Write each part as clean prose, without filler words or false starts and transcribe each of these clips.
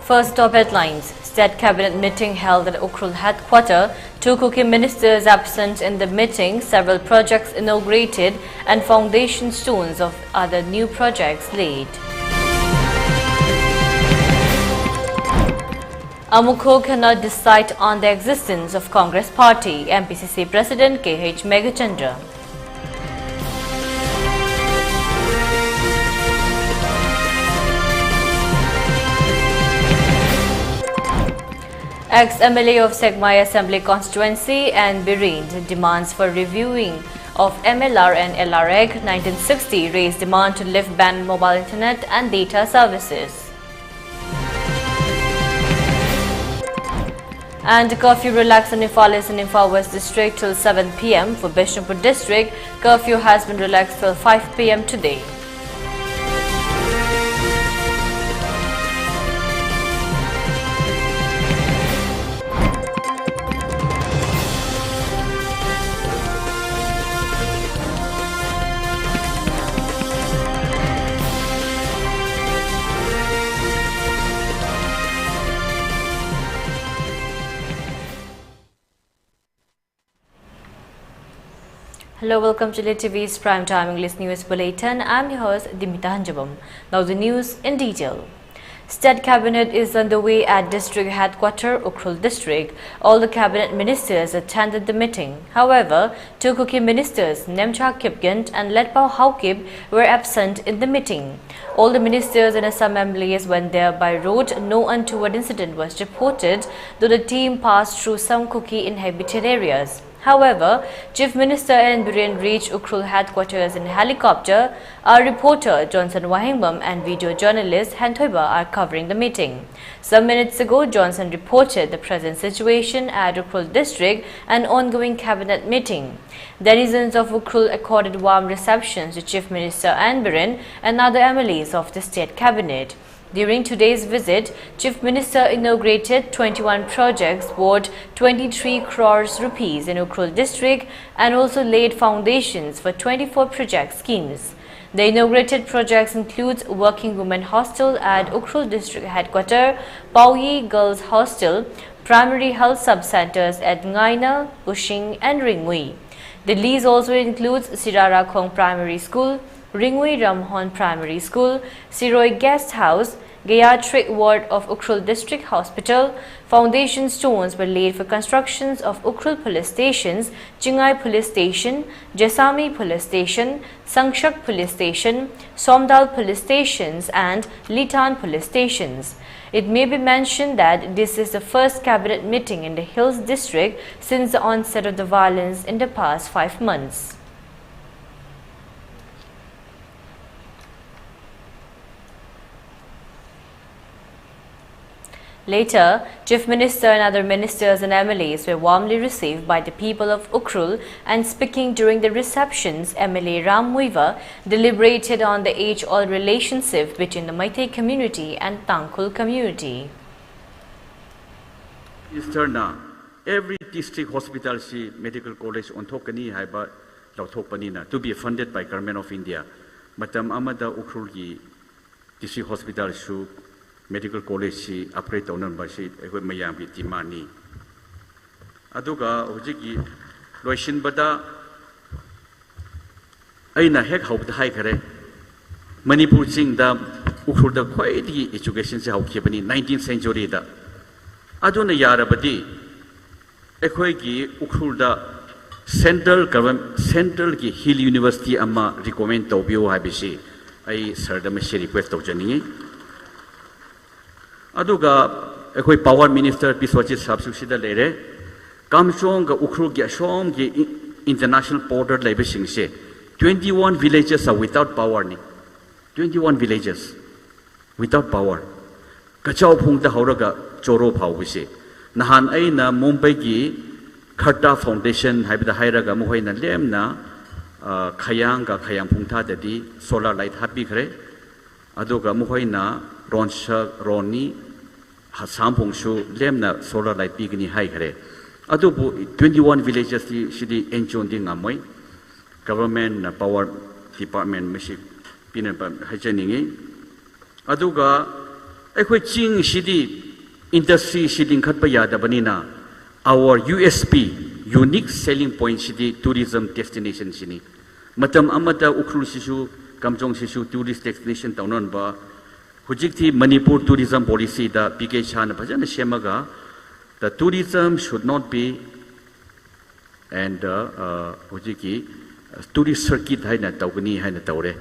First top headlines. State Cabinet meeting held at Ukhrul headquarters. 2 cookie ministers absent in the meeting. Several projects inaugurated and foundation stones of other new projects laid. Amukho cannot decide on the existence of Congress Party. MPCC President K.H. Megachandra. Ex-MLA of Segmai Assembly Constituency and Birend demands for reviewing of MLR and LR Act 1960 raised demand to lift ban mobile internet and data services. And curfew relaxed in Imphal West District till 7 p.m. For Bishnupur District, curfew has been relaxed till 5 p.m. today. Hello, welcome to ELITETV's Primetime English News Bulletin. I'm your host, Deemita. Now the news in detail. State Cabinet is underway at District Headquarters, Ukhrul District. All the Cabinet Ministers attended the meeting. However, 2 cookie ministers, Nemcha Kipgant and Letpao Haukip, were absent in the meeting. All the ministers and some MLAs went there by road. No untoward incident was reported, though the team passed through some cookie inhabited areas. However, Chief Minister and Birend reached Ukhrul headquarters in helicopter. Our reporter Johnson Wahingbam and video journalist Hantoiba are covering the meeting. Some minutes ago, Johnson reported the present situation at Ukhrul district and ongoing cabinet meeting. Denizens of Ukhrul accorded warm receptions to Chief Minister and Birend and other MLAs of the state cabinet. During today's visit, Chief Minister inaugurated 21 projects worth 23 crores rupees in Ukhrul district and also laid foundations for 24 project schemes. The inaugurated projects include Working Women Hostel at Ukhrul district headquarters, Pauyi Girls Hostel, primary health sub-centers at Ngaina, Ushing and Ringui. The lease also includes Sirara Khong Primary School, Ringui Ramhon Primary School, Siroi Guest House, Gayatrik Ward of Ukhrul District Hospital. Foundation stones were laid for constructions of Ukhrul Police Stations, Chingai Police Station, Jasami Police Station, Sangshak Police Station, Somdal Police Stations and Litan Police Stations. It may be mentioned that this is the first cabinet meeting in the Hills District since the onset of the violence in the past 5 months. Later, Chief Minister and other ministers and MLAs were warmly received by the people of Ukhrul, and speaking during the receptions, MLA Ram Muiva deliberated on the age-old relationship between the Meitei community and Tangkhul community. Every district hospital medical college on Tokani Haiba Lautopanina to be funded by Government of India. Matam Amada Ukhrul district hospital medical college operate on Bashi, Mayambi Timani. Aduga, Ojiki, Loishin Bada Aina Heck Hope the Hikere Manipur Sing the Ukhrul the quality education how Kibani 19th century. Da Aduna Yarabadi Equegi Ukhrul the central government, central Hill University Ama recommend Tobio Habishi. I Sardamashi request of Jani. Aduga, a power minister, Piswachi subscription lere, Kamshong, Ukhrul Gyashom, international border labor singse. 21 villages are without power. 21 villages without power. Kachao Pung the Horaga, Choro Pawisi. Nahan Aina, Mumbai Gi, Kharta Foundation, Habida Hairaga Muhaina Lemna, Kayanga, Kayang Pungta, the solar light happy kre. Aduga Muhaina, Ronshak, Roni, Hasampung Shu, Lemna, solar light bigni high kre. Adubu 21 villages, Shidi Enchonding Amoy, government power department, Mishi Pinapa Hajaningi. Aduga, ꯑꯩꯈꯣꯏ ꯆꯤꯡꯁꯤꯗꯤ ꯏꯟꯗꯁꯇ꯭ꯔꯤꯁꯤ ꯂꯤꯡꯈꯠꯄ ꯌꯥꯗꯕꯅꯤꯅ our USP unique selling point sidi tourism destination sini matam amata ukrul sisu kamjong sisu tourist destination taunon ba hujikthi Manipur tourism policy da PK Chan bhajana shemaga the tourism should not be and hujiki tourist circuit haina tawgani haina tawre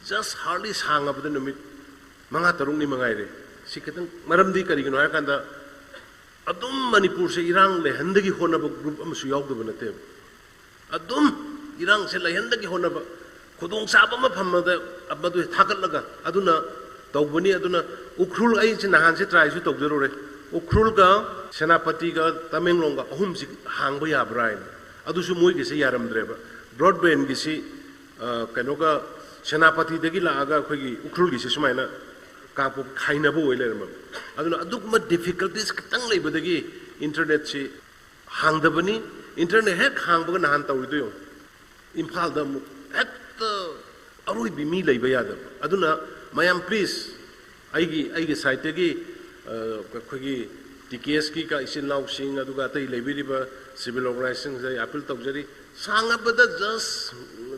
just hardly sang up the numit manga tarung ni mangai re sikatang maramdi karigino hakanda adum Manipur se irang le handagi honaba group am su yawdaba nate adum irang se le handagi honaba khudong saba ma phamada abadu thakalaga aduna tawbani aduna ukrul ai se nahan se try su tawjero re ukrul ga senapati ga tamenglong ga ahum si hangba ya brain adu su moi ge se yaram dreba broadband gi si kanoga senapati dagi la aga khogi ukrul gi se sumaina kapu khaina bo oile rama aduna adukma difficulties kitang leibadagi internet si hangdabani internet hek hangbaga nahan tawrido yo imphal da mu hek aroi bi mi leiba yada aduna mayam please aigi site gi khogi TKS ki ka isin law sing aduga tai leibiriba civil organization sai appeal tawjari sangabada just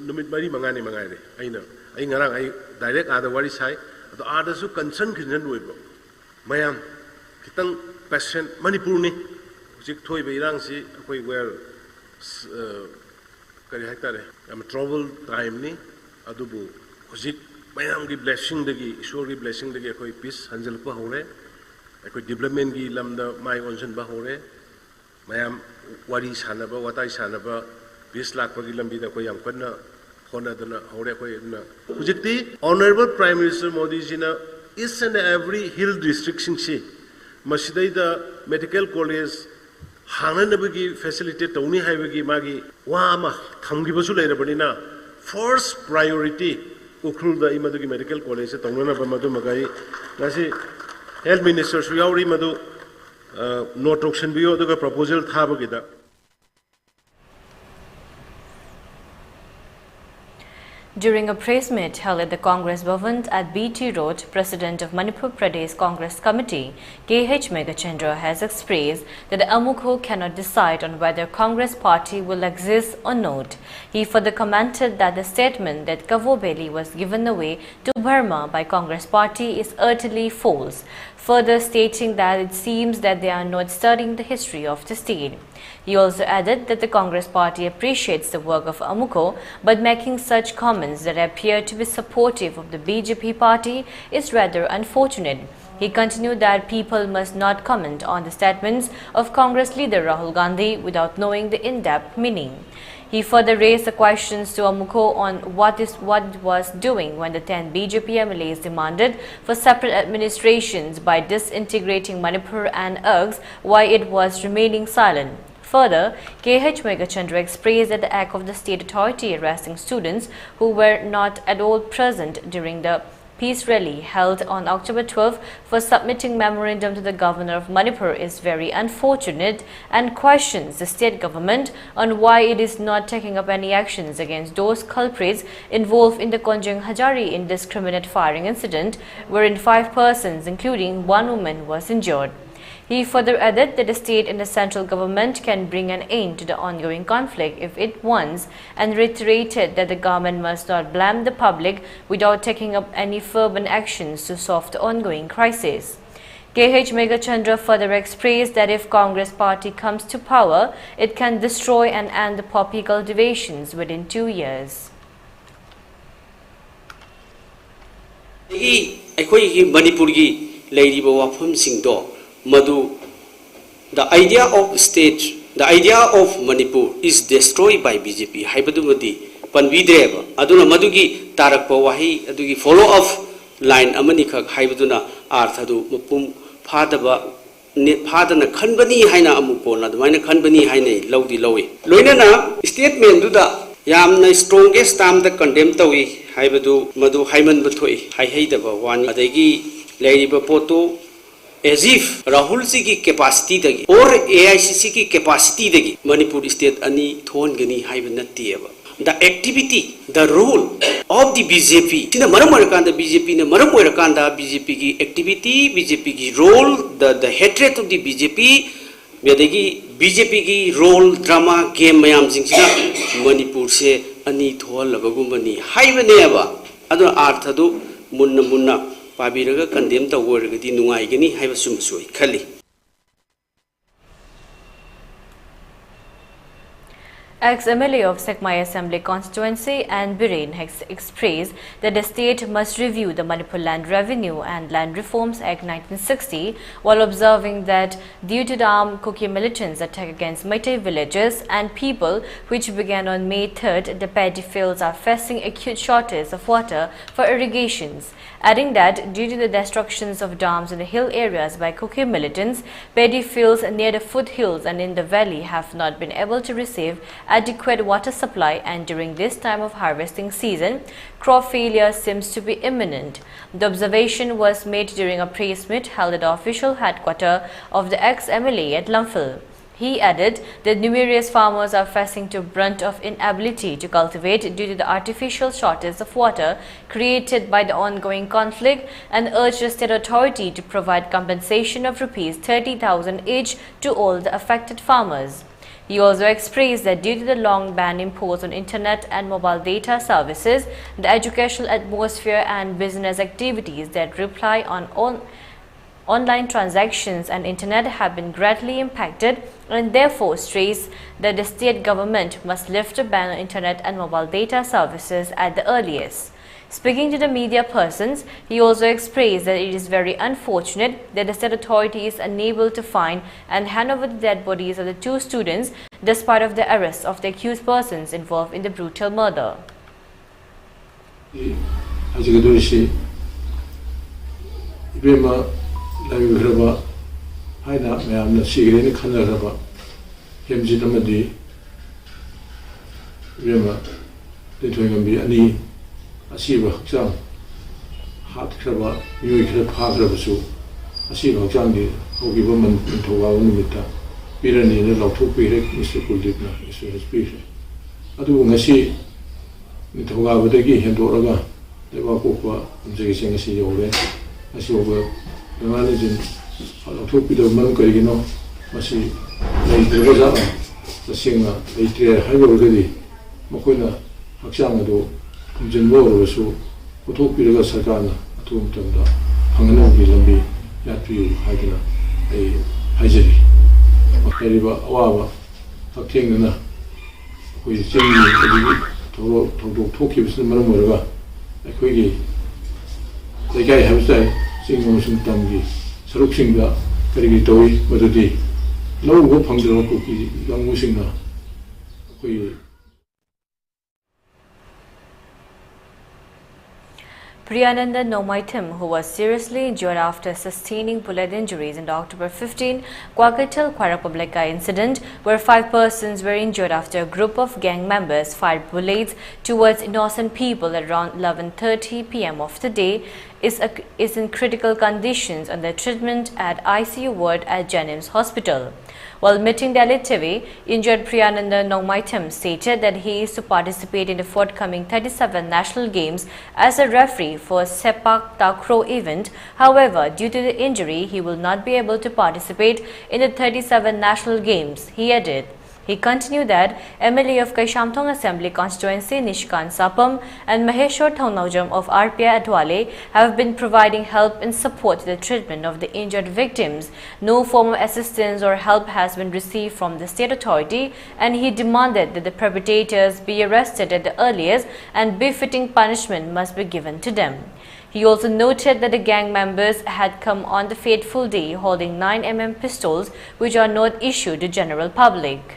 numit mari mangani mangare aina ai ngarang ai direct ada wari sai the others who concern Christian Weibo. Mayam, Kitang passion Manipur ni, Jik Toy Beirang si, Akoi where Karihakare, I'm travel time ni, Adubu, Jik Mayam gi blessing the gi, surely blessing the gi Akoi peace, Hanzel Pahore, Akoi development gi Lamda, my onsen Bahore, Mayam, what is Hanaba, what I Sanaba, peace like Pagilambi, the Koyam Pana. Honorable Prime Minister Modi Jina is and every hill restriction she Masidai the medical college Hananabagi facilitate Tony Highway Magi Wama Tangibasul Banina first priority Ukrul the Imadugi Medical College at Tonana Bamadu Magai Nasi Health Minister Suyari Madu no toxin bio the proposal Tabagida. During a press meet held at the Congress Bhavan at BT Road, President of Manipur Pradesh Congress Committee, KH Megachandra, has expressed that Amukho cannot decide on whether Congress party will exist or not. He further commented that the statement that Kavobeli was given away to Burma by Congress party is utterly false, further stating that it seems that they are not studying the history of the state. He also added that the Congress party appreciates the work of Amukho, but making such comments that appear to be supportive of the BJP party is rather unfortunate. He continued that people must not comment on the statements of Congress leader Rahul Gandhi without knowing the in-depth meaning. He further raised the questions to Amukho on what it was doing when the 10 BJP MLAs demanded for separate administrations by disintegrating Manipur and urged why it was remaining silent. Further, KH Megachandra expressed that the act of the state authority arresting students who were not at all present during the peace rally held on October 12 for submitting memorandum to the governor of Manipur is very unfortunate and questions the state government on why it is not taking up any actions against those culprits involved in the Konjang Hajari indiscriminate firing incident wherein 5 persons including 1 woman was injured. He further added that the state and the central government can bring an end to the ongoing conflict if it wants, and reiterated that the government must not blame the public without taking up any fervent actions to solve the ongoing crisis. KH Megachandra further expressed that if Congress party comes to power, it can destroy and end the poppy cultivations within 2 years. Madu, the idea of state, the idea of Manipur is destroyed by BJP. Haibadumadi, Panvidreva, Aduna Madugi, Tarakpa Wahi, Adugi follow up line Amanika, Haibaduna, Arthadu, Mupum, Padaba, Padana Kanbani Haina Amupona, the Mina Kanbani Haine, Lodi Lowe. Loinana, statement do the Yamna strongest time the condemned away, Haibadu, Madu Haiman Batoi, Haidaba, one Adegi, Lady Bapoto. As if Rahul Siki capacity or AICC capacity Manipur state ani thon gani haiba natieba the activity, the role of the BJP. Tina maram oirakanda BJP na maram oirakanda BJP ki activity, BJP ki role, the hatred of the BJP, medagi BJP ki role, drama, game mayam jingsina Manipur se ani thol labagumani haibane aba aduna artha du munna pabiraga condemn ta worgadi nungai gani haiba sumsoi khali. Ex-MLA of Sekmai Assembly constituency and Biren has expressed that the state must review the Manipur Land Revenue and Land Reforms Act 1960 while observing that due to the armed Kuki militants' attack against Meitei villages and people which began on May 3rd, the paddy fields are facing acute shortage of water for irrigations. Adding that due to the destructions of dams in the hill areas by Kuki militants, paddy fields near the foothills and in the valley have not been able to receive adequate water supply, and during this time of harvesting season, crop failure seems to be imminent. The observation was made during a press meet held at the official headquarters of the ex-MLA at Lamphil. He added that numerous farmers are facing the brunt of inability to cultivate due to the artificial shortage of water created by the ongoing conflict, and urged the state authority to provide compensation of Rs 30,000 each to all the affected farmers. He also expressed that due to the long ban imposed on internet and mobile data services, the educational atmosphere and business activities that rely on online transactions and internet have been greatly impacted, and therefore stressed that the state government must lift the ban on internet and mobile data services at the earliest. Speaking to the media persons, he also expressed that it is very unfortunate that the state authority is unable to find and hand over the dead bodies of the two students despite of the arrest of the accused persons involved in the brutal murder. Asiba Hang Hat Kraba, New Pagrabasu, Asiba Jangi, Hogibaman into Waunimita, Birani, Lautu Pirek, Mr. Kuldipna, is a species. Adu Nasi, Nitoga Vadegi, and Doraga, the Wakupa, and Jason Asiole, Asioga, the managing Lautu Mankarino, Masi, the singer, they clear high already, Mokuna, Haksangado. General so Utopia Sagana, Atom Tanda, Hanganogi Lambi, Yatu, Hagana, a Hajari, Makariba, Awa, Hakingana, who is singing to Tokyo, Maramura, a quiggy. The guy has said, singing on some tangi, Saruksinga, Karigitoi, Madudi, no whooping the cookie, young Musinga. Priyananda Nomaitim, who was seriously injured after sustaining bullet injuries in the October 15 Kwakatal Kwarapublika incident, where 5 persons were injured after a group of gang members fired bullets towards innocent people at around 11:30 p.m. of the day, is in critical conditions under treatment at ICU ward at Janims Hospital. While meeting the ELITETV, injured Priyananda Nomaitim stated that he is to participate in the forthcoming 37 national games as a referee for Sepak Takraw event. However, due to the injury, he will not be able to participate in the 37 national games. He added. He continued that MLA of Kaishamthong Assembly constituency Nishkan Sapam and Maheshwar Thongnaujam of RPI Adwale have been providing help and support to the treatment of the injured victims. No form of assistance or help has been received from the state authority, and he demanded that the perpetrators be arrested at the earliest and befitting punishment must be given to them. He also noted that the gang members had come on the fateful day holding 9mm pistols which are not issued to general public.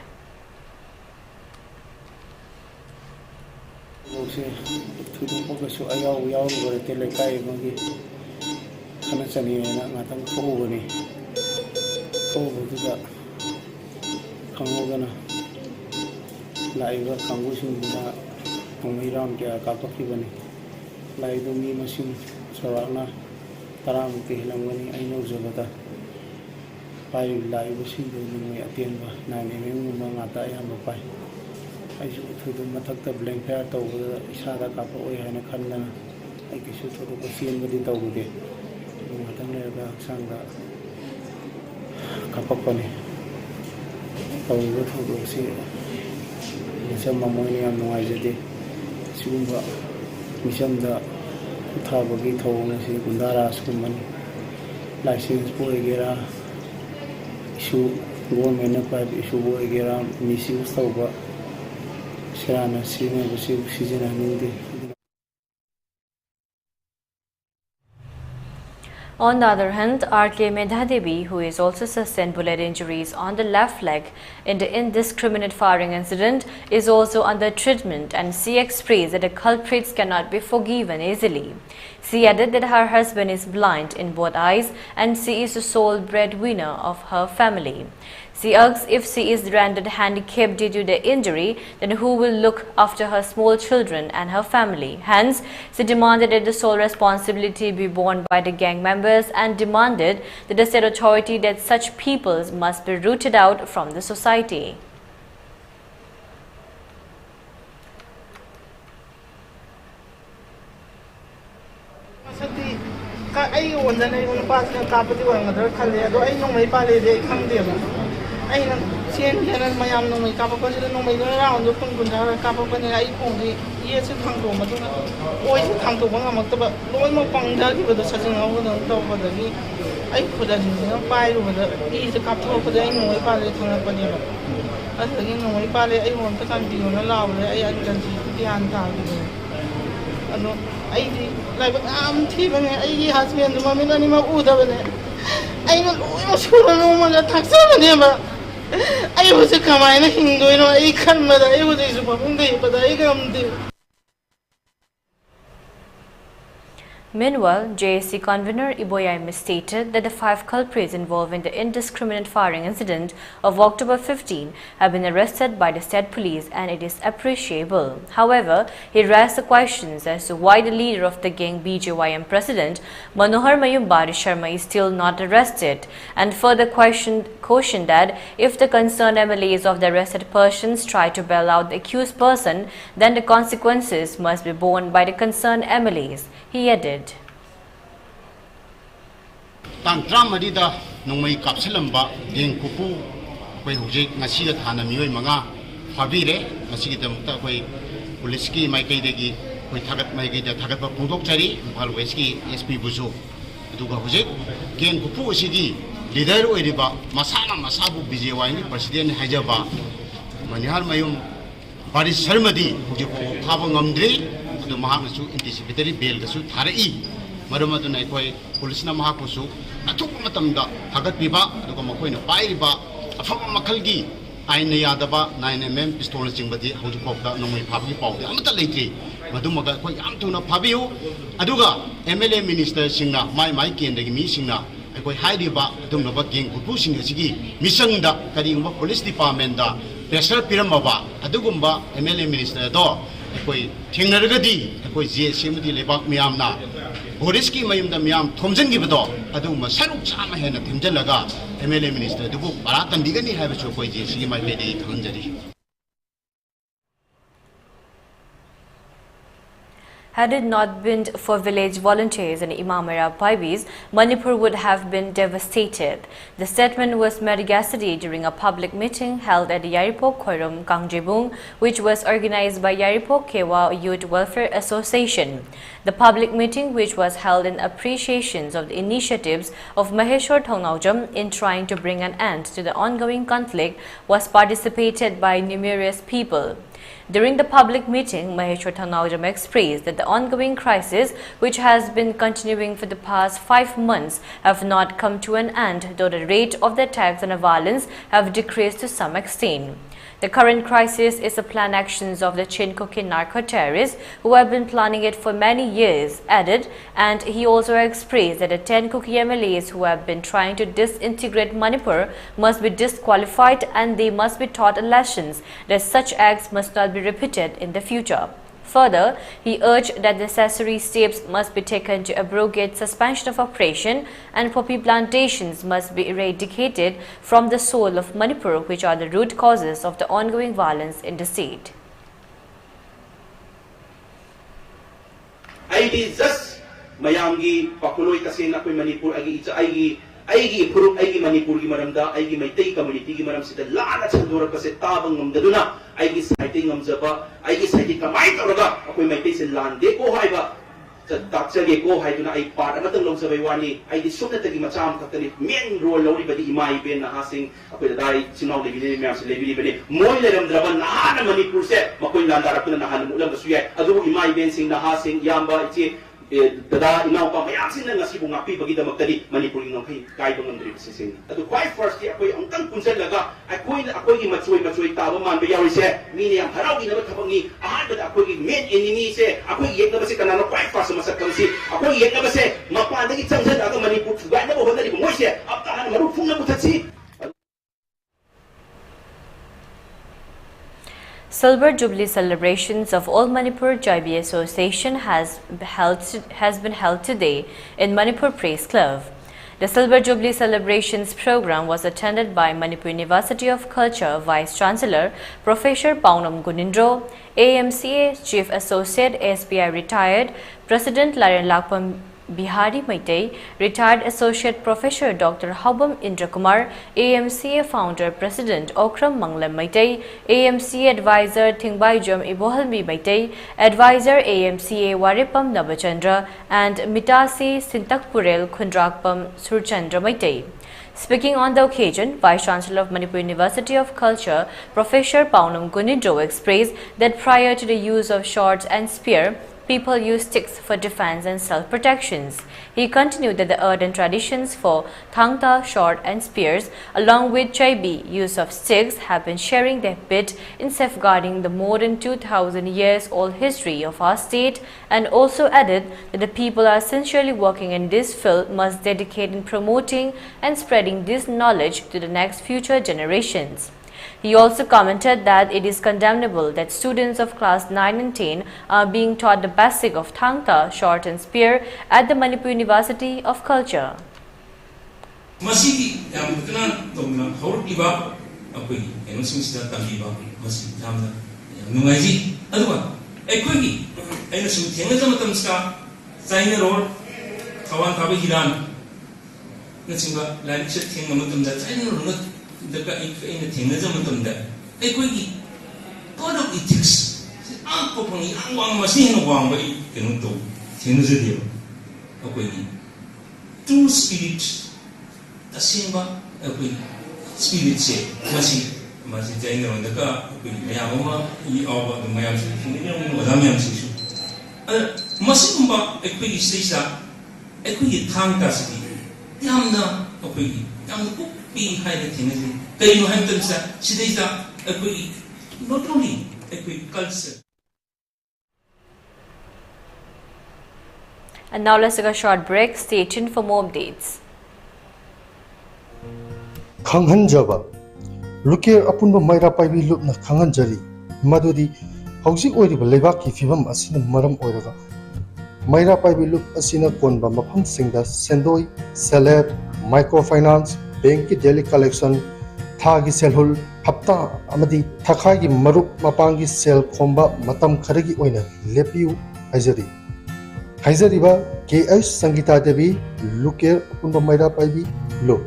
Laidumi masing sawana taramukti hilangani aino jabata pai laibu sing dumi atienba 9mm ngata ayam pai ꯑꯩꯁꯨ ꯊꯣꯏꯗꯣꯛ ꯃꯊꯛꯇ ꯕ꯭ꯂꯦꯡ ꯐꯦꯌꯔ ꯇꯧꯕꯗ ꯏꯁꯥꯗ ꯀꯥꯞꯄꯛꯑꯣꯏ ꯍꯥꯏꯅ ꯈꯟꯗꯅ ꯑꯩ ꯀꯩꯁꯨ ꯊꯣꯏꯗꯣꯛꯄ ꯆꯦꯟꯕꯗꯤ ꯇꯧꯗꯦ ꯑꯗꯨ ꯉꯥꯛꯇꯪ ꯂꯩꯔꯒ ꯍꯛꯆꯥꯡꯗ ꯀꯥꯞꯄꯛꯄꯅꯤ ꯇꯧꯔꯤꯕ ꯊꯧꯗꯣꯛꯁꯤ ꯃꯤꯆꯝ ꯑꯃ ꯑꯣꯏꯅ ꯌꯥꯝ ꯅꯨꯡꯉꯥꯏꯖꯗꯦ ꯁꯤꯒꯨꯝꯕ ꯃꯤꯆꯝꯗ ꯈꯨꯠꯊꯥꯕꯒꯤ ꯊꯧꯑꯣꯡ ꯑꯁꯤ ꯒꯨꯟꯗꯥ ꯔꯥꯖꯀꯨꯝꯕꯅꯤ ꯂꯥꯏꯁꯦꯟꯁꯄꯨ ꯑꯣꯏꯒꯦꯔꯥ ꯏꯁꯨ ꯒꯣꯔꯃꯦꯟꯅ ꯄꯥꯏꯕ ꯏꯁꯨꯕꯨ ꯑꯣꯏꯒꯦꯔꯥ ꯃꯤꯁꯌꯨꯁ ꯇꯧꯕ ꯁꯦꯔꯥꯟꯅ ꯁꯤꯖꯤꯟꯅꯕꯁꯤ ꯁꯤꯖꯤꯟꯅꯍꯟꯅꯤꯡꯗꯦ. On the other hand, R.K. Medhadevi, who is also sustained bullet injuries on the left leg in the indiscriminate firing incident, is also under treatment, and she expressed that the culprits cannot be forgiven easily. She added that her husband is blind in both eyes and she is the sole breadwinner of her family. She asks if she is rendered handicapped due to the injury, then who will look after her small children and her family? Hence, she demanded that the sole responsibility be borne by the gang members and demanded that the state authority that such peoples must be rooted out from the society. ꯑꯩꯅ ꯆꯦꯟꯒꯦꯅ ꯃꯌꯥꯝ ꯅꯣꯡꯃꯩ ꯀꯥꯞꯄꯛꯄꯁꯤꯗ ꯅꯣꯡꯃꯩꯗꯨꯅ ꯔꯥꯎꯟꯗꯣ ꯀꯨꯟ ꯀꯨꯟꯊ꯭ꯔꯥ ꯀꯥꯞꯄꯛꯄꯅꯤꯅ ꯑꯩ ꯈꯣꯡꯁꯤ ꯌꯦꯠꯁꯤ ꯊꯥꯡꯗꯣꯛꯑ ꯃꯇꯨꯡꯗ ꯑꯣꯏꯁꯤ ꯊꯥꯡꯗꯣꯛꯄ ꯉꯝꯃꯛꯇꯕ ꯂꯣꯏꯅꯃꯛ ꯄꯪꯊꯈꯤꯕꯗꯣ ꯁꯥꯖꯤꯟ ꯍꯧꯒꯗꯧ ꯇꯧꯕꯗꯒꯤ ꯑꯩ ꯈꯨꯗꯁꯤꯡꯁꯤꯅ ꯄꯥꯏꯔꯨꯕꯗ ꯏꯁꯤ ꯀꯥꯞꯊꯣꯔꯛꯄꯗ ꯑꯩ ꯅꯣꯡꯃꯩ ꯄꯥꯜꯂꯦ ꯈꯪꯉꯛꯄꯅꯦꯕ ꯑꯗꯨꯗꯒꯤ ꯅꯣꯡꯃꯩ ꯄꯥꯜꯂꯦ ꯑꯩꯕꯨ ꯑꯝꯇ ꯀꯟꯕꯤꯌꯣꯅ ꯂꯥꯎꯕꯗ ꯑꯩ ꯑꯟꯀꯟꯁꯤ ꯒ꯭ꯌꯥꯟ ꯇꯥꯈꯤꯕꯅꯦ ꯑꯗꯣ ꯑꯩꯗꯤ ꯂꯥꯏꯕꯛ ꯌꯥꯝ ꯊꯤꯕꯅꯦ ꯑꯩꯒꯤ ꯍꯁꯕꯦꯟꯗꯨ ꯃꯃꯤꯠ ꯑꯅꯤꯃꯛ ꯎꯗꯕꯅꯦ ꯑꯩꯅ ꯂꯣꯏꯅꯃꯛ ꯁꯨꯔ ꯅꯣꯡꯃꯗ ꯊꯥꯛꯆꯕꯅꯦꯕ ꯑꯩ ꯍꯧꯖꯤꯛ ꯀꯃꯥꯏꯅ ꯍꯤꯡꯗꯣꯏꯅꯣ ꯑꯩ ꯈꯟꯕꯗ ꯑꯩ ꯍꯧꯖꯤꯛꯁꯨ ꯐꯃꯨꯡꯗ ꯍꯤꯞꯄꯗ ꯑꯩ ꯉꯝꯗꯦ. Meanwhile, JSC convener Iboyaime stated that the 5 culprits involved in the indiscriminate firing incident of October 15 have been arrested by the state police and it is appreciable. However, he raised the questions as to why the leader of the gang BJYM president Manohar Mayumbari Sharma is still not arrested, and further cautioned that if the concerned MLAs of the arrested persons try to bail out the accused person, then the consequences must be borne by the concerned MLAs. He added, Tantra Marida, Nomai Kapsalamba, Ding Kupu, Wai Hujik, Nasida Tana Mui Manga, Favire, Nasida Mutaway, Puliski, my Kadegi, we target my Gita Tagapa Pudokari, Palweski, SP Buzu, Duga Hujik, Gen Kupu City, Lider Ediba, Masana Masabu Biziwani, President Hajaba, Manihar Mayum, Paris Sermadi, Hujipo, Pavangam the Mahamasu anticipatory bail the suit Hari, Maramadun Ekoi, Polisna Mahakusu, Atumatamda, Hagat Piba, the Gomakoin of Paiba, a Fama Makalgi, Aina Yadaba, 9mm pistol Chimbadi, Hojipokta, no way Pabi Pau, the Amata Lady, Madumaga, Antuna Pabio, Aduga, MLA Minister Singna, my Mikey and the Missingna, I quite Haidiba, Dumaba King, pushing the Sigi, Missanga, Kadima Police Department, Pressure Piramaba, Adugumba, MLA Minister Door. Koi Tingaragadi, Koi Simati Lebak Miamna, Boriski Mayum Miam, Tomzen Gibado, Aduma, Saruk Sama Hen, Timjalaga, MLA Minister, the book, Baratan Digani have a choice, see my lady, Tanjari. Had it not been for village volunteers and Imamera Paibis, Manipur would have been devastated. The statement was made yesterday during a public meeting held at the Yaripok Khoirum Kangjebung, which was organized by Yaripok Kewa Youth Welfare Association. The public meeting, which was held in appreciations of the initiatives of Maheshwar Thongnaujam in trying to bring an end to the ongoing conflict, was participated by numerous people. During the public meeting, Maheshwar Thongnaujam expressed that the ongoing crisis, which has been continuing for the past 5 months, have not come to an end, though the rate of the attacks and violence have decreased to some extent. The current crisis is the planned actions of the Chinkoki narco-terrorists who have been planning it for many years, added, and he also expressed that the 10 Kuki MLAs who have been trying to disintegrate Manipur must be disqualified and they must be taught lessons that such acts must not be repeated in the future. Further, he urged that necessary steps must be taken to abrogate suspension of operation and poppy plantations must be eradicated from the soil of Manipur, which are the root causes of the ongoing violence in the state. Aidi just mayamgi pakuloy kasi na koi Manipur aigi puruk aigi Manipur gi maramda aigi Maitai community gi maram sida lana chandura kasi tabang ngamdaduna aigi saiti ngamjaba aigi saiti kamai tawraga akoi Maitai se lande ko haiba Taksage ko hay na ay part amatang long sabay wani ay di sumna tagi macham kakani main role lawri badi imay ben na hasing ako'y dadai sinaw lebili mayam sa lebili bani moy leram draban na Manipur se makoy landarap na nahanam ulam kasuya adu imay ben sing na hasing yamba ichi dada inaw pa mayam sing na nasibong api bagi da magtadi Manipur ng kay bang andri sing adu quite first di ako'y ang tang punsan laga ako'y gi machoy taba man bayawi se mini ang haraw gi nabat habangi ahad ako'y main enemy se ako'y yek na ba si kanano quite first masak si ako'y yek na ba se mapandagi changsan aga Manipur sugay na bo hodari mo moy se aptahan marufung na butatsi. Silver Jubilee celebrations of All Manipur Jaibi Association has been held today in Manipur Press Club. The Silver Jubilee celebrations program was attended by Manipur University of Culture Vice Chancellor Professor Paunam Gunindro, AMCA Chief Associate SBI retired President Laren Lakpam Bihari Maitai, retired Associate Professor Dr. Habam Indrakumar, AMCA Founder President Okram Manglam Maitai, AMCA Advisor Thingbaijam Ibohalmi Maitai, Advisor AMCA Waripam Nabachandra, and Mitasi Sintakpurel Khundrakpam Surchandra Maitai. Speaking on the occasion, Vice Chancellor of Manipur University of Culture, Professor Paunam Gunindro expressed that prior to the use of swords and spear, people used sticks for defense and self-protections. He continued that the earthen traditions for thangta, sword and spears, along with Chaibi use of sticks, have been sharing their bit in safeguarding the more than 2,000 years old history of our state, and also added that the people are sincerely working in this field must dedicate in promoting and spreading this knowledge to the next future generations. He also commented that it is condemnable that students of class 9 and 10 are being taught the basic of thangta, sword and spear at the Manipur University of Culture. Daga in the zaman da koi code of ethics ang ko pang ang wang masin wang bai kenu to thenu je dio koi true spirit tasimba koi spirit se masi jaina ron daga koi mayam ma I awa mayam se thinu ni wadam yam se masi ba koi sisa koi thang ta se yamna koi yam ko being high thing they know have not only a culture. And now let's take a short break. Stay tuned for more updates. Khanghan Java Lukir upon the Maira Paibi look na Khangan Jari Madudi Housing Oil Levaki Fibam Asina Maram Oiraga Maira Paibi look Asina Konba Mapang Singda Sendoi Celeb Microfinance Bank daily collection Thagi Selhul Hapta Amadi Takagi Marup Mapangi Sel Komba Matam Karagi Oina Lepiu Haizari Haizariba KS Sangita Devi Lukir Upunda Maira Paibi Look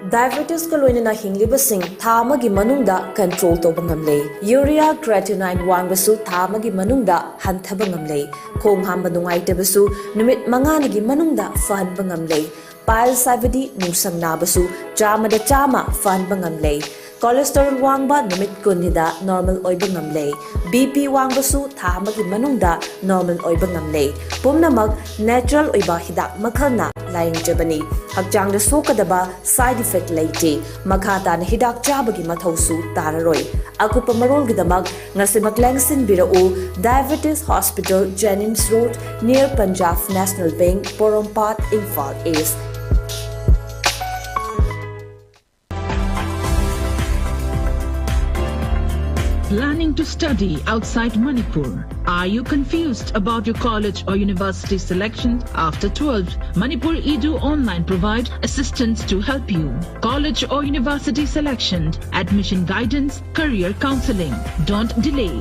Diabetes ka loina na hinglibasing thamagi manungda control to bangamle urea creatinine wangbasu thamagi manungda hanthaba ngamle khong hamba nungai tebasu numit manganigi manungda fan bangamle pile savidi nusang nabasu chama da chama fan bangamle cholesterol wangba numit kunida normal oiba ngamle BP wangbasu thamagi manungda normal oiba ngamle pumnamag natural oiba hidak makhalna laying jabani hakjang da sokadaba side effect leite makhata na hidak chabagi mathausu tararoi akupa marol gidamag ngasimak lengsin birau Diabetes Hospital Jennings Road near Punjab National Bank Porompat Imphal East. Planning to study outside Manipur? Are you confused about your college or university selection after 12? Manipur Edu Online provides assistance to help you. College or university selection, admission guidance, career counseling. Don't delay.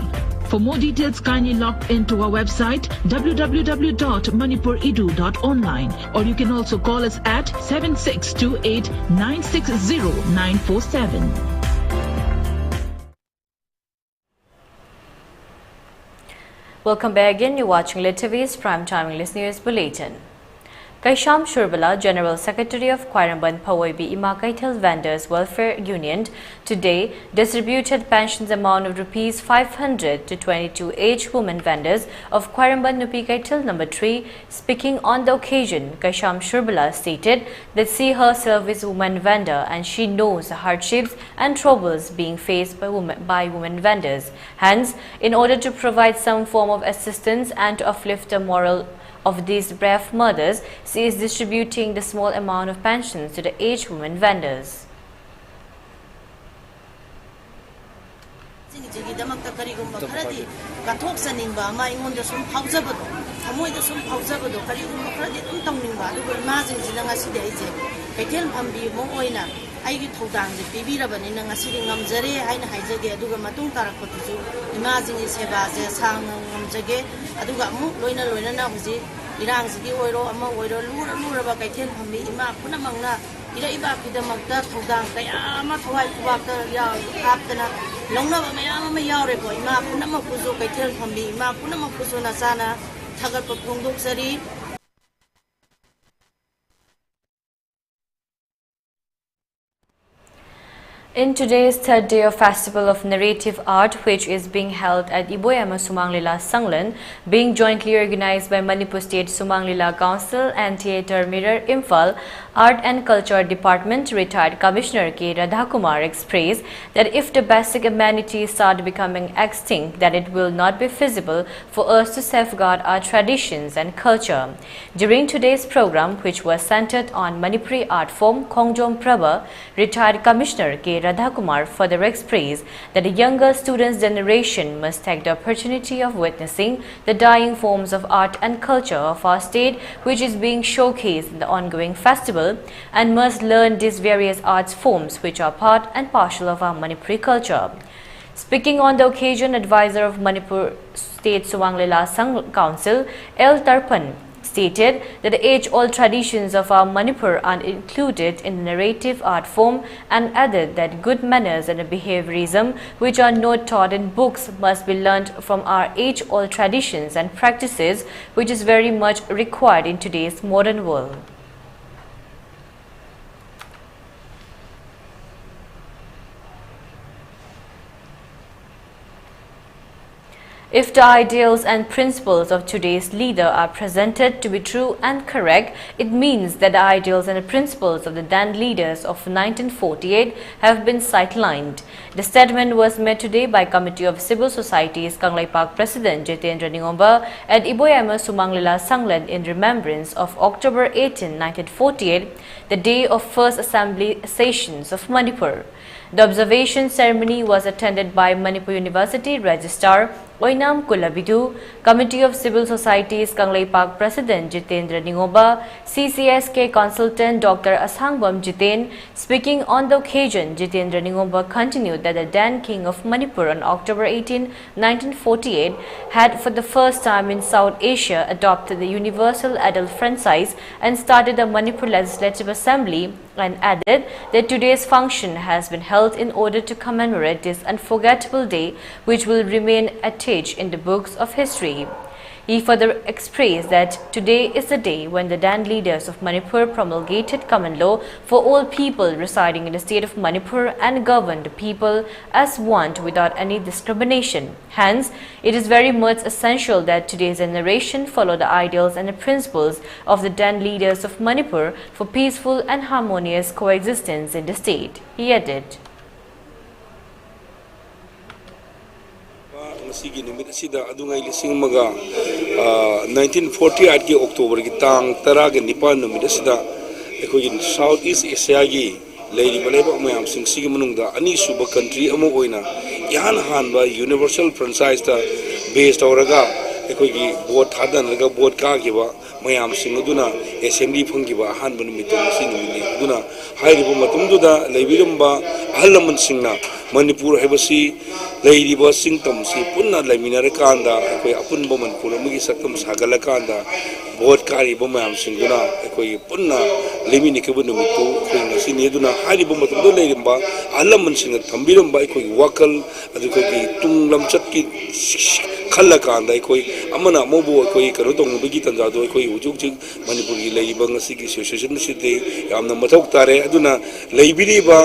For more details, kindly log into our website www.manipuridu.online, or you can also call us at 7628 960 947. Welcome back again. You're watching ELITETV's Primetime English News Bulletin. Kaisham Shurbala, General Secretary of Khwairamband Phawaibi Ima Kaithal Vendors Welfare Union, today distributed pensions amount of Rs 500 to 22 aged women vendors of Khwairamband Nupi Kaithal No. 3. Speaking on the occasion, Kaisham Shurbala stated that she herself is a woman vendor and she knows the hardships and troubles being faced by women vendors. Hence, in order to provide some form of assistance and to uplift the moral of these brave mothers, she is distributing the small amount of pensions to the aged women vendors. ꯑꯩꯒꯤ ꯊꯧꯗꯥꯡꯁꯦ ꯄꯤꯕꯤꯔꯕꯅꯤꯅ ꯉꯁꯤꯗꯤ ꯉꯝꯖꯔꯦ ꯍꯥꯏꯅ ꯍꯥꯏꯖꯒꯦ ꯑꯗꯨꯒ ꯃꯇꯨꯡ ꯇꯥꯔꯛꯄꯗꯁꯨ ꯏꯃꯥꯁꯤꯡꯒꯤ ꯁꯦꯕꯥꯁꯦ ꯁꯥꯡꯅ ꯉꯝꯖꯒꯦ ꯑꯗꯨꯒ ꯑꯃꯨꯛ ꯂꯣꯏꯅꯅ ꯍꯧꯖꯤꯛ ꯏꯔꯥꯡꯁꯤꯒꯤ ꯑꯣꯏꯔꯣ ꯑꯃ ꯑꯣꯏꯔꯣ ꯂꯨꯔꯕ ꯀꯩꯊꯦꯜ ꯐꯝꯕꯤ ꯏꯃꯥ ꯄꯨꯝꯅꯃꯛꯅ ꯏꯔꯩꯕꯥꯛꯀꯤꯗꯃꯛꯇ ꯊꯧꯗꯥꯡ ꯀꯌꯥ ꯑꯃ ꯊꯋꯥꯏ ꯈꯨꯕꯥꯛꯇ ꯍꯥꯞꯇꯅ ꯂꯧꯅꯕ ꯃꯌꯥꯝ ꯑꯃ ꯌꯥꯎꯔꯦꯀꯣ ꯏꯃꯥ ꯄꯨꯝꯅꯃꯛꯄꯨꯁꯨ ꯀꯩꯊꯦꯜ ꯐꯝꯕꯤ ꯏꯃꯥ ꯄꯨꯝꯅꯃꯛꯄꯨꯁꯨ ꯅꯆꯥꯅ ꯊꯥꯒꯠꯄ ꯐꯣꯡꯗꯣꯛꯆꯔꯤ. In today's third day of Festival of Narrative Art, which is being held at Iboyama Sumanglila Sanglan, being jointly organized by Manipur State Sumanglila Council and Theatre Mirror Imphal, Art and Culture Department retired Commissioner K. Radhakumar expressed that if the basic amenities start becoming extinct, that it will not be feasible for us to safeguard our traditions and culture. During today's program, which was centered on Manipuri art form Khongjom Prabha, retired Commissioner K. Radhakumar further expressed that the younger students' generation must take the opportunity of witnessing the dying forms of art and culture of our state, which is being showcased in the ongoing festival, and must learn these various arts forms which are part and parcel of our Manipuri culture. Speaking on the occasion, advisor of Manipur State Sumanglila Council, L. Tarpan, stated that the age-old traditions of our Manipur are included in the narrative art form, and added that good manners and behaviorism, which are not taught in books, must be learnt from our age-old traditions and practices, which is very much required in today's modern world. If the ideals and principles of today's leader are presented to be true and correct, it means that the ideals and the principles of the then leaders of 1948 have been sidelined. The statement was made today by Committee of Civil Society's Kanglai Park President Jitendra Ningomba at Iboyama Sumanglila Sanglan in remembrance of October 18, 1948, the day of first assembly sessions of Manipur. The observation ceremony was attended by Manipur University Registrar Oinam Kulabidu, Committee of Civil Society's Kanglai Park President Jitendra Ningomba, CCSK Consultant Dr. Asangbam Jiten. Speaking on the occasion, Jitendra Ningomba continued that the then King of Manipur on October 18, 1948 had for the first time in South Asia adopted the universal adult franchise and started the Manipur Legislative Assembly, and added that today's function has been held in order to commemorate this unforgettable day, which will remain etched in the books of history. He further expressed that today is the day when the then leaders of Manipur promulgated common law for all people residing in the state of Manipur and governed the people as one without any discrimination. Hence, it is very much essential that today's generation follow the ideals and the principles of the then leaders of Manipur for peaceful and harmonious coexistence in the state. He added. Sigi numit asida adungai lising maga 1948 ki October ki tang tara ge nipan numit asida ekoi South East Asia gi leiri baleba mayam sing sigi manungda ani suba country amo oina yan hanba universal franchise ta based auraga ekoi gi board thadan raga board ka gi ba mayam sing aduna assembly phang gi ba hanba numit to si numit aduna hairibo matumdu da leibiramba ahal laman singna Manipur hebasi leiriba singtam si punna laiminare kanda ekoi apun bo Manipur amagi sakam sagala kanda bot kari bo mayam singuna ekoi punna lemini ke bunu mitu ekoi ngasi ne duna hari bo matum do leirimba alaman singa thambiramba ekoi wakal adu koi tung lam chat ki khalla kanda ekoi amana mobo ekoi karo tong bigi tanja do ekoi ujuk jik Manipur gi leiriba ngasi ki situation site yamna mathok tare aduna leibiriba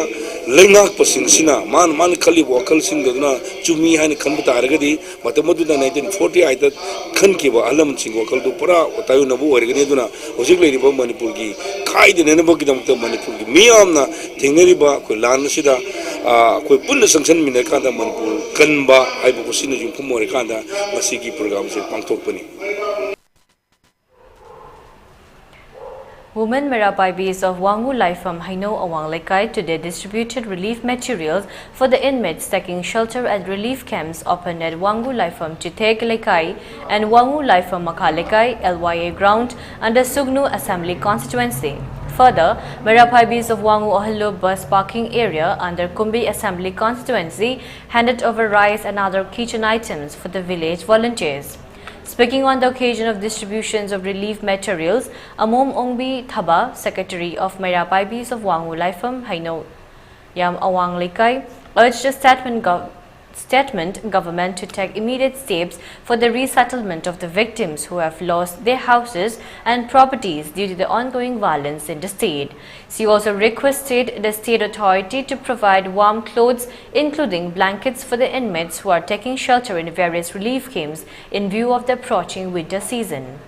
lengak pasing sina man khali wakal sing duna chumi hain khan taragadi matamadu da 1940 aida khan ki ba alam sing wakal du pura otayu nabu organi duna hojik leiriba Manipur gi khai de ne bo ki dam Manipur gi miyamna thengneri ba ko lan sida ko punna sanction min ka da Manipur kanba ai bo sina jum phumore ka da masigi program se pangthok pani. Women Merapai base of Wangu Laifam Haino Awang Lekai today distributed relief materials for the inmates taking shelter at relief camps opened at Wangu Laifam Chiteg Lekai and Wangu Laifam Makha Lekai LYA ground under Sugnu Assembly constituency. Further, Merapai base of Wangu Ohalo bus parking area under Kumbi Assembly constituency handed over rice and other kitchen items for the village volunteers. Speaking on the occasion of distributions of relief materials, Amom Ongbi Thaba, Secretary of Merapai base of Wangu Laifam Haino Yam Awang Lekai, urged the statement government to take immediate steps for the resettlement of the victims who have lost their houses and properties due to the ongoing violence in the state. She also requested the state authority to provide warm clothes, including blankets for the inmates who are taking shelter in various relief camps in view of the approaching winter season.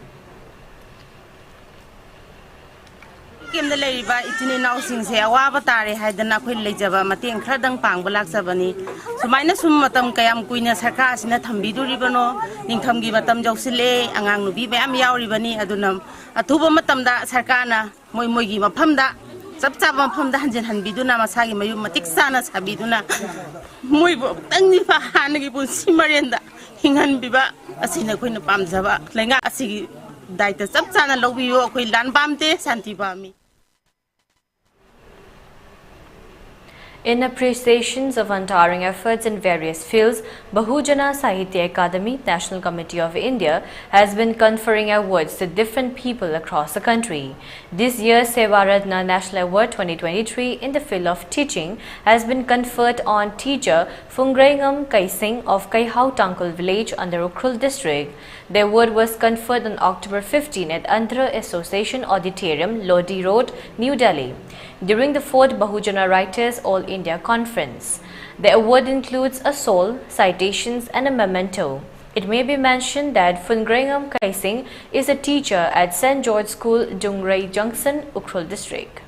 Kim the lady by itini now sings here, Wabatari had the Nakul Lejava, Matin Kradang Pang, Balak Savani. So minus Matam Kayam Queenas Hakas in a Tambidu Ribano, Ninkam Givatam Josile, Angang Nubi, Amiao Ribani, Adunam, Atuba Matam da Sarkana, Moimogi Mapamda, Saptava Pam Danjan and Biduna Masagi Mayumatic Sanas Habiduna, Moibo, Tangifa Hanagipun Simarenda, Hingan Biba, Asina Queen of Pamzava, Lenga Asi, Dita Saptana Lobio, Quilan Bamte, Santibami. In appreciations of untiring efforts in various fields, Bahujana Sahitya Akademi, National Committee of India, has been conferring awards to different people across the country. This year's Sevaratna National Award 2023 in the field of teaching has been conferred on teacher Fungraingam Kaising of Kaihau Tangkul village under Ukhrul district. The award was conferred on October 15 at Andhra Association Auditorium, Lodi Road, New Delhi, during the 4th Bahujana Writers All India Conference. The award includes a soul, citations and a memento. It may be mentioned that Fungraingam Kaising is a teacher at St. George School, Jungrai Junction, Ukhrul district.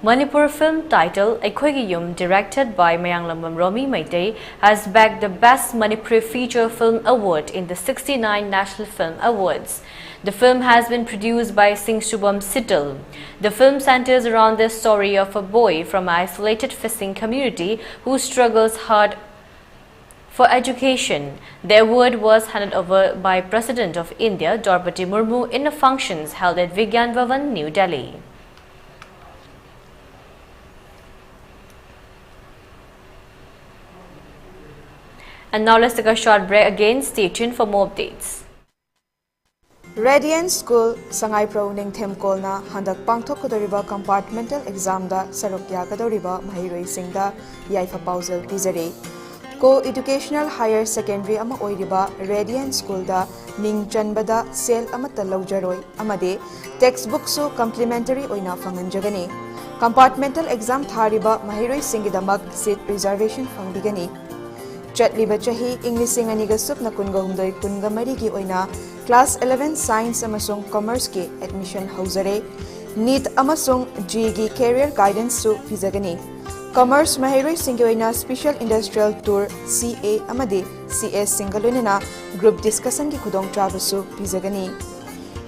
Manipur film title Aikhoigi Yum, directed by Mayanglam Romi Maitei, has bagged the Best Manipuri Feature Film Award in the 69 National Film Awards. The film has been produced by Singh Shubham Sittal. The film centers around the story of a boy from an isolated fishing community who struggles hard for education. The award was handed over by President of India, Draupadi Murmu, in a functions held at Vigyan Bhavan, New Delhi. And now let's take a short break again. Stay tuned for more updates. Radiant School Sangai Pro Ningthem Kolna Handak Pangthok Kodoriba Compartmental Exam da Sarok Yagadoriba Mahiroi Singda Yaifa Pausel Pizare Co-Educational Higher Secondary Ama Oiriba Radiant School da Ning Chanbada Sel Amata Laujaroi Amade Textbook su Complimentary Oina Fanganjagani Compartmental Exam Thariba Mahiroi Singidamak Seat Reservation Fangbigani Chatliba Chahi English Aniga Supna Kunga Humdoi Kunga Marigi Oina Class 11 Science Amasung Commerce Ki Admission Hauzare NEET Amasung GE Career Guidance Su Pizagani Commerce Mahiroi Singoina Special Industrial Tour CA Amade CS Singalunina Group Discussion Ki Kudong Travesu Pizagani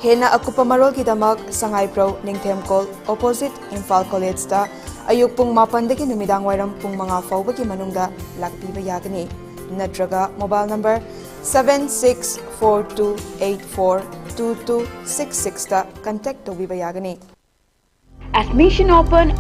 Hena Akupa Marol Ki Damak Sangai Pro Ningthem Kol Opposite Imphal College Da Ayuk Pung Mapandagi Numidang Wairam Pung Mga Faubagi Manungda Lakpiba Yagani Natraga Mobile Number 764284 62266 da contact tawbiba yagani. Admission open,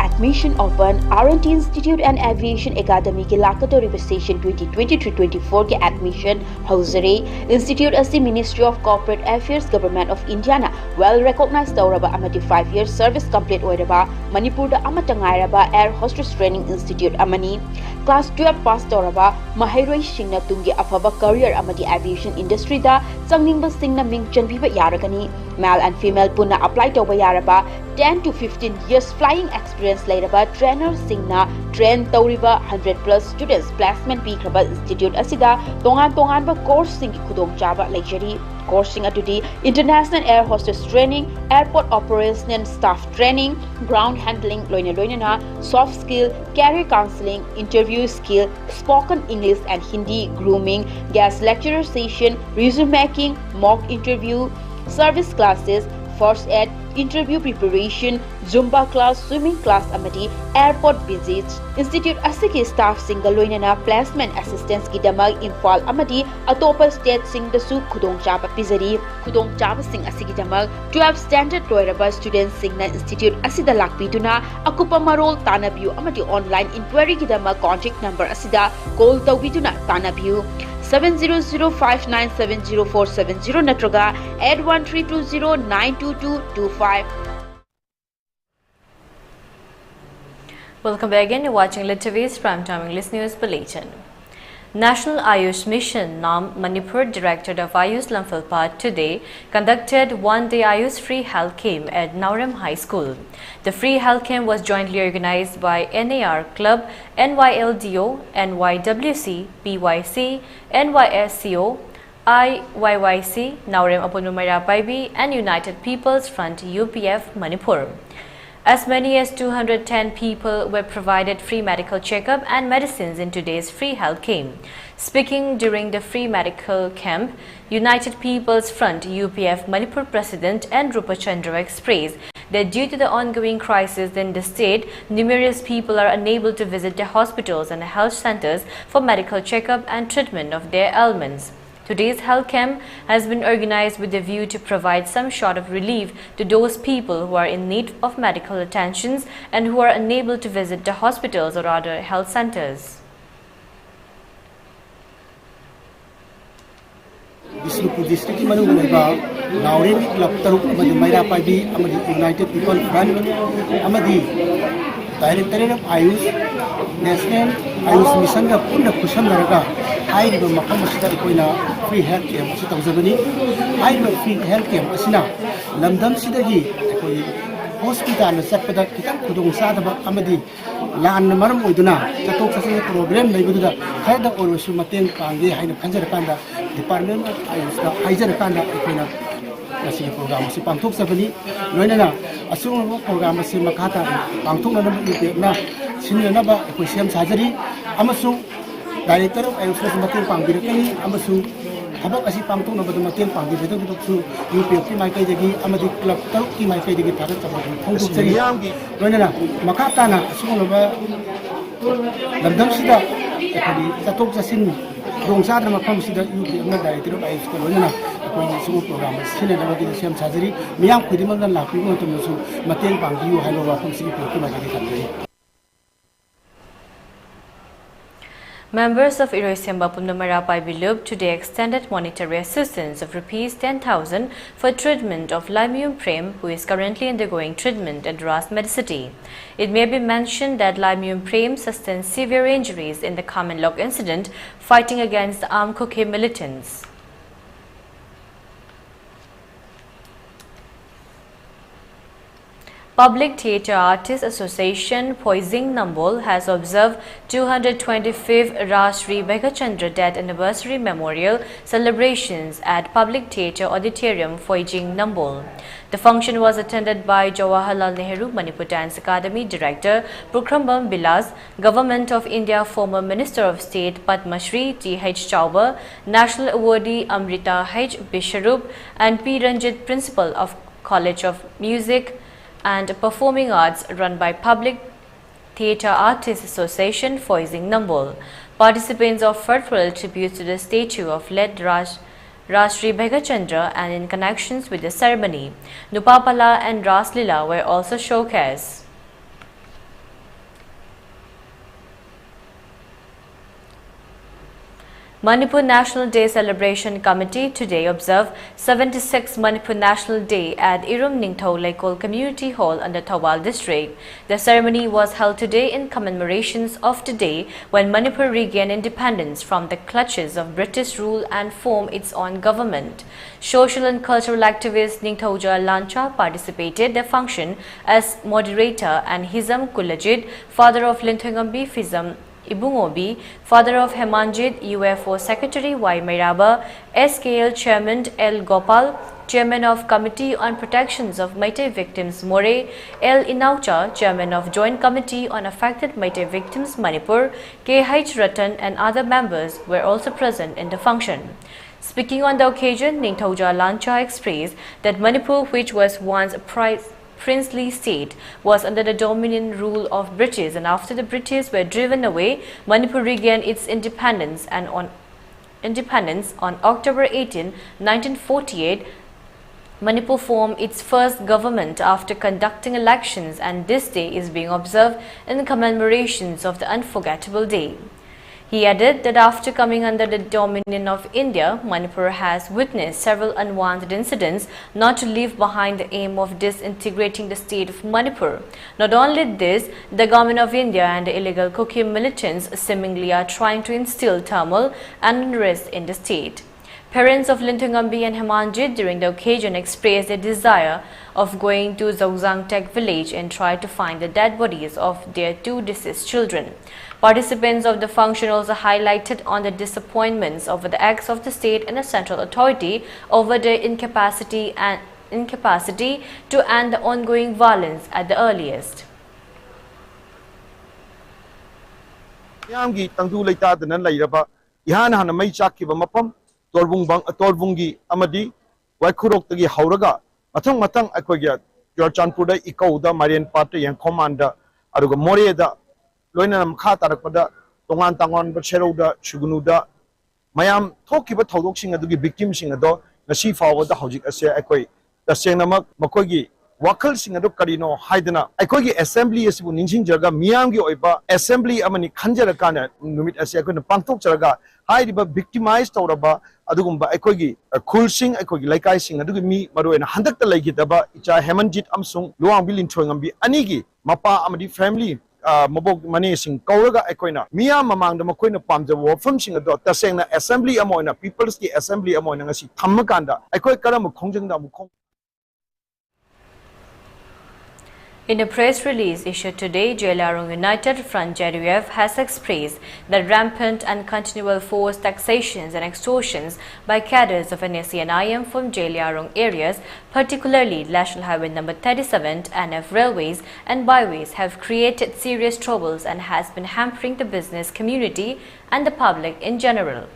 R&T Institute and Aviation Academy ki lakatori session 2023-24 ke admission hausare. Institute as the Ministry of Corporate Affairs Government of India na well recognized tauraba amati 5-year service complete oiraba Manipur da amatangairaba Air Hostess Training Institute amani. Class 12 pass tauraba mahairoi singna tungi afaba career amati aviation industry da changningba singna ming chanbiba yaragani. Male and female puna apply tawba yaraba 10 to 15 years flying experience lairaba trainer singna train tauriba 100 plus students placement pikraba institute asida tongan ba course sing khudong chaba lecture course sing atudi international air hostess training, airport operation and staff training, ground handling loina soft skill, career counseling, interview skill, spoken English and Hindi, grooming, guest lecturer session, resume making, mock interview, service classes, first aid, interview preparation, Zumba class, swimming class amati airport visits. Institute asiki staff single loinana placement assistance ki damag Imphal amati atopa state sing dasu khudong chaba pizari. Khudong chaba sing asiki damag 12 standard loiraba students singna institute asida lakpiduna akupa marol tanabiu amati online inquiry ki damag contact number asida call tawbiduna tanabiu 7005970470 natraga 8132092225. Welcome back again. You're watching ELITETV's Primetime English News Bulletin. National Ayush Mission NAM Manipur Director of Ayush Lamphilpat today conducted one-day Ayush Free Health Camp at Naurem High School. The Free Health Camp was jointly organized by NAR Club, NYLDO, NYWC, PYC, NYSCO, IYYC, Naurem Apunumara Paibi, and United People's Front UPF Manipur. As many as 210 people were provided free medical checkup and medicines in today's free health camp. Speaking during the free medical camp, United People's Front UPF Manipur President N. Rupachandra expressed that due to the ongoing crisis in the state, numerous people are unable to visit the hospitals and health centers for medical checkup and treatment of their ailments. Today's health camp has been organized with the view to provide some sort of relief to those people who are in need of medical attentions and who are unable to visit the hospitals or other health centers. Bisnupur district ki manung leba Naurem club taruk amadi Maira Paibi amadi United People Front amadi Director of Ayush National Ayush Mission ga punna kusam naraga hairiba makam asida ikoina free health camp asita uzabani hairiba free health camp asina lamdam sidagi ikoi hospital na sakpada kitang khudong sadaba amadi lan maram oiduna chatok chasin program leibuda khaida orwasu mateng pangi haina khanjara kanda department of ayush da haijara kanda ikoina nasi program si pangthok sabani loinana asung program si makata pangthok na na sinna ba ikoi sem sajari amasung Director of Ayush mateng pangbirakani amasung habak asi pangthok na badu mateng pangbirado bituksu UPF ki maikai dagi amadi club taruk ki maikai dagi tharat sabak thongduk sari loinana makata na asung ba lamdam sida ekadi chatok chasin dongsa na makam sida UPF na Director of Ayush ko loinana akoi sungu program sine na bagi sem sajari miyam khudimang na lakpi mo tumsu mateng pangbiu hailo wa khum sigi ki maikai dagi. Members of Iroisemba Pundamara Paibilub today extended monetary assistance of Rs 10,000 for treatment of Limium Prem, who is currently undergoing treatment at Ras Medicity. It may be mentioned that Limium Prem sustained severe injuries in the common lock incident fighting against the armed Kuki militants. Public Theatre Artists Association Poising Nambol has observed 225th Rashri Begachandra Death Anniversary Memorial celebrations at Public Theatre Auditorium, Poising Nambol. The function was attended by Jawaharlal Nehru Manipur Dance Academy Director Pukrambam Bilas, Government of India former Minister of State Padma Shri T.H. Chauba, National Awardee Amrita H. Bisharup, and P. Ranjit, Principal of College of Music and Performing Arts run by Public Theatre Artists Association, Poising Nambol. Participants offered funeral tributes to the statue of late Rashri Bhegachandra, and in connections with the ceremony, Nupapala and Raslila were also showcased. Manipur National Day Celebration Committee today observed 76th Manipur National Day at Irum Ningthau Laikol Community Hall under Thawal District. The ceremony was held today in commemorations of the day when Manipur regained independence from the clutches of British rule and formed its own government. Social and cultural activist Ningthauja Lancha participated the function as moderator, and Hizam Kulajid, father of Linthungambi Fizam Ibungobi, father of Hemanjit, UFO Secretary Y. Mairaba, SKL Chairman L. Gopal, Chairman of Committee on Protections of Meitei Victims More, L. Inaucha, Chairman of Joint Committee on Affected Meitei Victims Manipur, K.H. Ratan, and other members were also present in the function. Speaking on the occasion, Ningthauja Lancha expressed that Manipur, which was once a princely state, was under the dominion rule of British, and after the British were driven away, Manipur regained its independence on October 18, 1948. Manipur formed its first government after conducting elections, and this day is being observed in commemorations of the unforgettable day. He added that after coming under the dominion of India, Manipur has witnessed several unwanted incidents, not to leave behind the aim of disintegrating the state of Manipur. Not only this, the government of India and the illegal Kuki militants seemingly are trying to instill turmoil and unrest in the state. Parents of Linthungambi and Hemanjit during the occasion expressed their desire of going to Zongzangtek village and try to find the dead bodies of their two deceased children. Participants of the function also highlighted on the disappointments over the acts of the state and the central authority over their incapacity to end the ongoing violence at the earliest. Torbungi Amadi, Waikurok the Hauraga, Matang Aquagia, Georgianpuda, Ikoda, Marian Party and Commander, Aruga Moreda, Loinam Katarapada, Tongan Tangon, Bacheroda, Shugunuda, Mayam, Tokiba Toloxing at the victims in a door, Nasifa was the Hojik Asia Equi, the Senamak, Makogi, Wakal Singadukarino, Haidana, Equi Assembly is Ninjin Jaga, Miangi Oiba, Assembly Amani Kanjarakana, Numit Asia, Pantok Jaga, Haidiba victimized Toraba, Adugumba Equi, a cool sing, Equi like I sing, Adugumi, Maru and Handak the Legitaba, Icha Hemanjit Amsung, Luang Bilin Chuangambi, Anigi, Mapa Amadi family. Mabog Manesing, Kauraga Equina, Mia Mamang the Maquina Pam, the war from Singapore, Tasena Assembly Amoina, People's the Assembly Amoina, Tamakanda, Equi Karam Konjang. In a press release issued today, Jelarong United Front JDUF has expressed that rampant and continual forced taxations and extortions by cadres of NSC and IM from Jelarong areas, particularly National Highway number 37, NF railways and byways, have created serious troubles and has been hampering the business community and the public in general.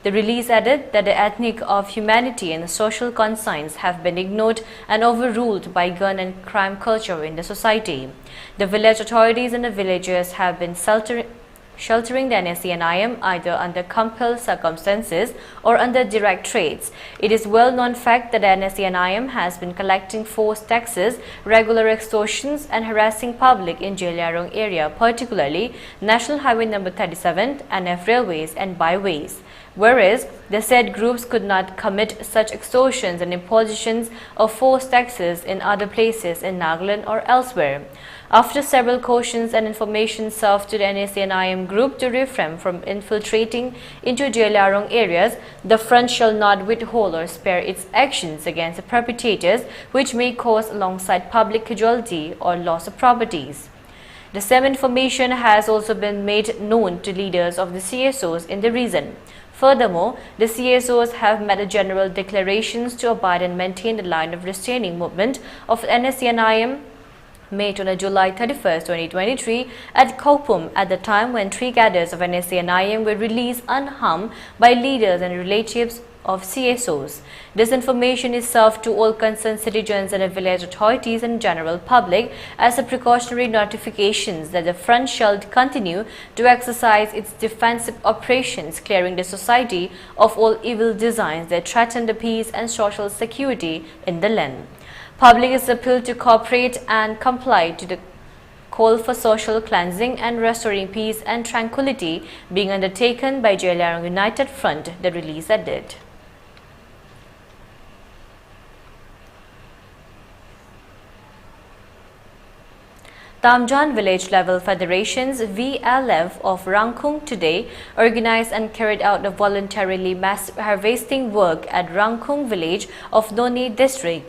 The release added that the ethnic of humanity and social conscience have been ignored and overruled by gun and crime culture in the society. The village authorities and the villagers have been sheltering the NSC and IM either under compelled circumstances or under direct threats. It is well-known fact that the NSC and IM has been collecting forced taxes, regular extortions and harassing public in Jelarong area, particularly National Highway number 37, NF railways and byways. Whereas the said groups could not commit such extortions and impositions of forced taxes in other places in Nagaland or elsewhere. After several cautions and information served to the NSC and IM group to refrain from infiltrating into Jelarong areas, the front shall not withhold or spare its actions against the perpetrators, which may cause alongside public casualty or loss of properties. The same information has also been made known to leaders of the CSOs in the region. Furthermore, the CSOs have made general declarations to abide and maintain the line of restraining movement of NSC and IM made on July 31, 2023 at Kopum at the time when 3 cadres of NSC and IM were released unharmed by leaders and relatives of CSOs. This information is served to all concerned citizens and the village authorities and general public as a precautionary notifications that the front shall continue to exercise its defensive operations, clearing the society of all evil designs that threaten the peace and social security in the land. Public is appealed to cooperate and comply to the call for social cleansing and restoring peace and tranquility being undertaken by Jailarang United Front, the release added. Tamjan Village Level Federations VLF of Rangkung today organized and carried out the voluntarily mass harvesting work at Rangkung Village of Noni District.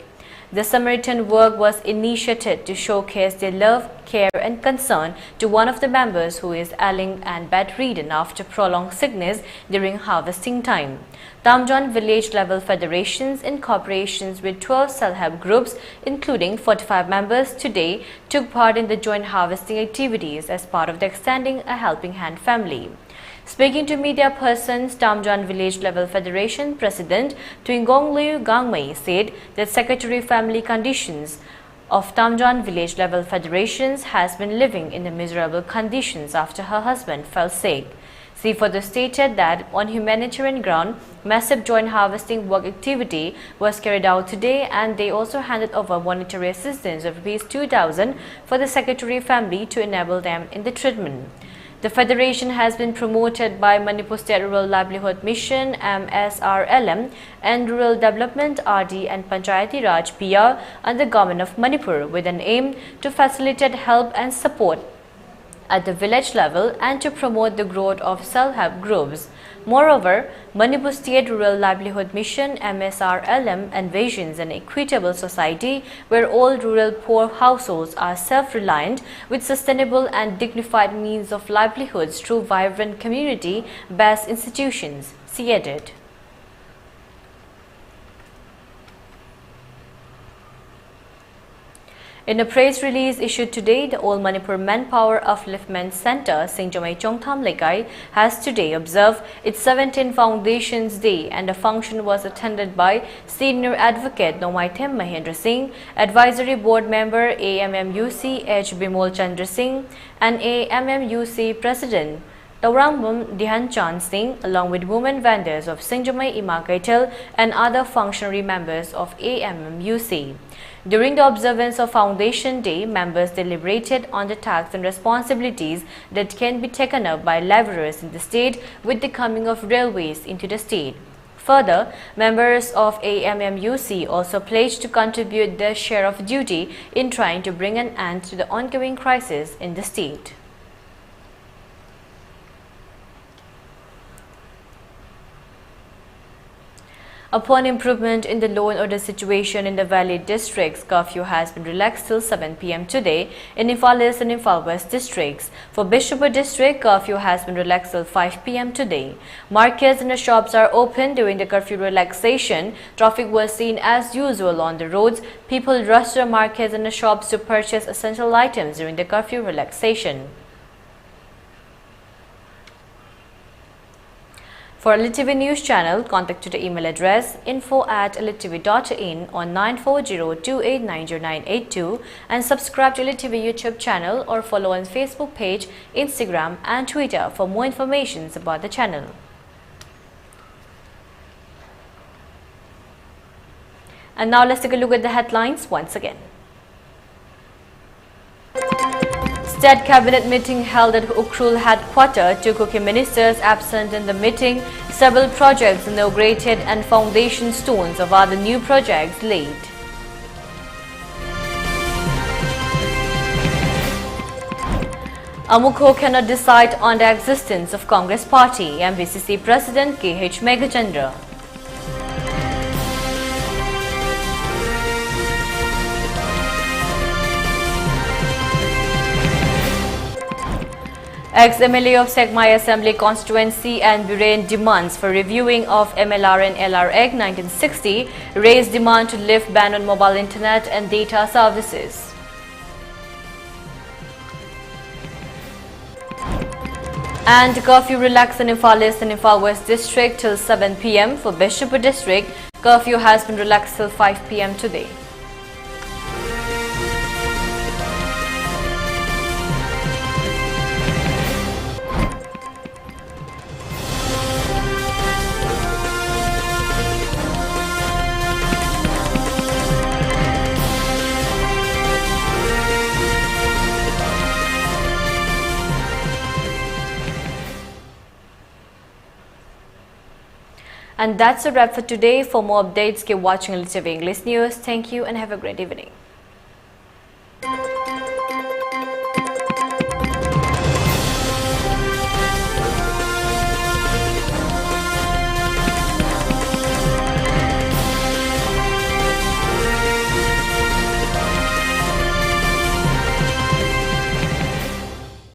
The Samaritan work was initiated to showcase their love, care and concern to one of the members who is ailing and bedridden after prolonged sickness during harvesting time. Tamjan Village Level Federations in cooperation with 12 self-help groups including 45 members today took part in the joint harvesting activities as part of the Extending a Helping Hand family. Speaking to media persons, Tamjan Village Level Federation President Tuingong Liu Gangmei said that Secretary Family Conditions of Tamjan Village Level Federations has been living in the miserable conditions after her husband fell sick. She further stated that on humanitarian ground, massive joint harvesting work activity was carried out today and they also handed over monetary assistance of ₹2,000 for the Secretary family to enable them in the treatment. The Federation has been promoted by Manipur State Rural Livelihood Mission MSRLM and Rural Development RD and Panchayati Raj PR under the Government of Manipur with an aim to facilitate help and support at the village level and to promote the growth of self-help groups. Moreover, Manipur State Rural Livelihood Mission MSRLM envisions an equitable society where all rural poor households are self-reliant with sustainable and dignified means of livelihoods through vibrant community-based institutions, she added. In a press release issued today, the All Manipur Manpower Upliftment Center, Singjamai Chongtham Lekai, has today observed its 17th Foundations Day and the function was attended by Senior Advocate Nomaithem Mahendra Singh, Advisory Board Member AMMUC H. Bimol Chandra Singh, and AMMUC President Taurambum Dihan Chand Singh, along with women vendors of Singjamai Ima Kaitel and other functionary members of AMMUC. During the observance of Foundation Day, members deliberated on the tasks and responsibilities that can be taken up by laborers in the state with the coming of railways into the state. Further, members of AMMUC also pledged to contribute their share of duty in trying to bring an end to the ongoing crisis in the state. Upon improvement in the law and order situation in the Valley districts, curfew has been relaxed till 7 p.m. today in Imphal East and Imphal West districts. For Bishopur district, curfew has been relaxed till 5 p.m. today. Markets and the shops are open during the curfew relaxation. Traffic was seen as usual on the roads. People rushed to the markets and the shops to purchase essential items during the curfew relaxation. For ELITETV News Channel, contact to the email address info@elitetv.in on 9402890982 and subscribe to ELITETV YouTube channel or follow on Facebook page, Instagram and Twitter for more information about the channel. And now let's take a look at the headlines once again. State Cabinet meeting held at Ukhrul headquarters, 2 cooking ministers absent in the meeting, several projects inaugurated and foundation stones of other new projects laid. Amukho cannot decide on the existence of Congress Party, MBCC President KH Megachandra. Ex-MLA of Segmai Assembly constituency and Burain demands for reviewing of MLR and LR Act 1960 raised demand to lift ban on mobile internet and data services. And curfew relaxed in Imphal East and Imphal West District till 7 p.m. For Bishopur District, curfew has been relaxed till 5 p.m. today. And that's a wrap for today. For more updates, keep watching ELITETV English News. Thank you and have a great evening.